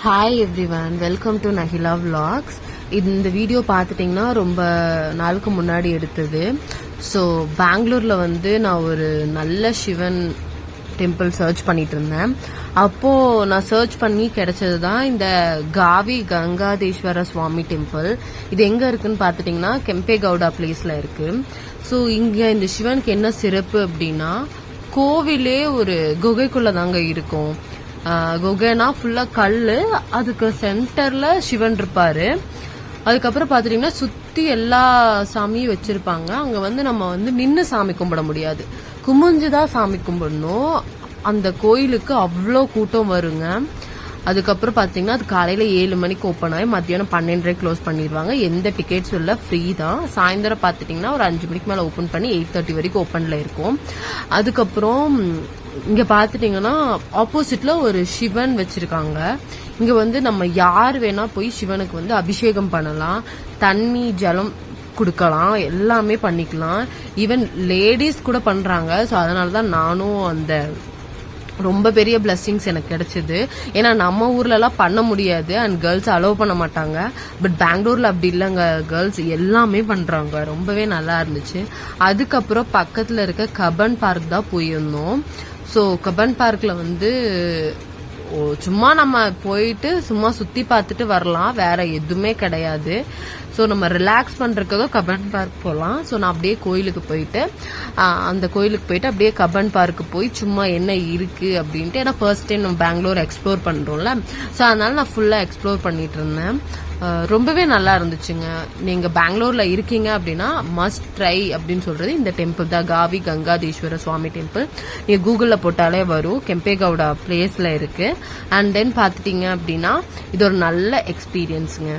Hi everyone, welcome to Nahila vlogs. இந்த video பார்த்துட்டிங்கன்னா ரொம்ப நாளுக்கு முன்னாடி எடுத்தது. ஸோ பெங்களூரில் நான் ஒரு நல்ல சிவன் டெம்பிள் சர்ச் பண்ணிட்டு இருந்தேன். அப்போது நான் சர்ச் பண்ணி கிடைச்சது தான் இந்த காவி கங்காதேஸ்வர சுவாமி டெம்பிள். இது எங்கே இருக்குன்னு பார்த்துட்டிங்கன்னா கெம்பேகவுடா பிளேஸில் இருக்குது. ஸோ இங்கே இந்த சிவனுக்கு என்ன சிறப்பு அப்படின்னா, கோவிலே ஒரு குகைக்குள்ளே தாங்க இருக்கும். குகைனா ஃபுல்லா கல்லு, அதுக்கு சென்டர்ல சிவன் இருப்பாரு. அதுக்கப்புறம் பாத்துட்டீங்கன்னா சுத்தி எல்லா சாமியும் வச்சிருப்பாங்க. அங்க நம்ம நின்று சாமி கும்பிட முடியாது, குமிஞ்சுதான் சாமி கும்பிடணும். அந்த கோயிலுக்கு அவ்வளோ கூட்டம் வருங்க. அதுக்கப்புறம் பாத்தீங்கன்னா அது காலையில 7 மணிக்கு ஓப்பன் ஆகி மத்தியானம் 12 க்ளோஸ் பண்ணிடுவாங்க. எந்த டிக்கெட்ஸும் இல்லை, ஃப்ரீ தான். சாயந்தரம் பாத்துட்டீங்கன்னா ஒரு 5 மணிக்கு மேல ஓப்பன் பண்ணி 8:30 வரைக்கும் ஓப்பன்ல இருக்கும். அதுக்கப்புறம் இங்க பாத்துட்டீங்கன்னா ஆப்போசிட்ல ஒரு சிவன் வச்சிருக்காங்க. இங்க நம்ம யார் வேணா போய் சிவனுக்கு அபிஷேகம் பண்ணலாம், தண்ணி ஜலம் கொடுக்கலாம், எல்லாமே பண்ணிக்கலாம். ஈவன் லேடிஸ் கூட பண்றாங்க. ஸோ அதனாலதான் நானும் அந்த ரொம்ப பெரிய பிளஸ்ஸிங்ஸ் எனக்கு கிடைச்சது. ஏன்னா நம்ம ஊர்ல எல்லாம் பண்ண முடியாது அண்ட் கேர்ள்ஸ் அலோவ் பண்ண மாட்டாங்க. பட் பெங்களூர்ல அப்படி இல்லைங்க, கேர்ள்ஸ் எல்லாமே பண்றாங்க. ரொம்பவே நல்லா இருந்துச்சு. அதுக்கப்புறம் பக்கத்துல இருக்க கபன் பார்க் தான் போயிருந்தோம். ஸோ கபன் பார்க்ல சும்மா நம்ம போயிட்டு சும்மா சுத்தி பார்த்துட்டு வரலாம், வேற எதுவுமே கிடையாது. ஸோ நம்ம ரிலாக்ஸ் பண்றதுக்காக கபன் பார்க் போகலாம். ஸோ நான் அப்படியே கோயிலுக்கு போயிட்டு அந்த கோயிலுக்கு போயிட்டு அப்படியே கபன் பார்க்கு போய் சும்மா என்ன இருக்கு அப்படின்ட்டு, ஏன்னா ஃபர்ஸ்ட் டைம் நம்ம பெங்களூர் எக்ஸ்ப்ளோர் பண்றோம்ல, ஸோ அதனால நான் ஃபுல்லா எக்ஸ்ப்ளோர் பண்ணிட்டு இருந்தேன். ரொம்பவே நல்லா இருந்துச்சுங்க. நீங்க பெங்களூர்ல இருக்கீங்க அப்படின்னா மஸ்ட் ட்ரை அப்படின்னு சொல்றது இந்த டெம்பிள் தான், காவி கங்காதேஸ்வர சுவாமி டெம்பிள். நீங்க கூகுள்ல போட்டாலே வரும், கெம்பேகவுடா பிளேஸ்ல இருக்கு. அண்ட் தென் பாத்துட்டீங்க அப்படின்னா இது ஒரு நல்ல எக்ஸ்பீரியன்ஸுங்க.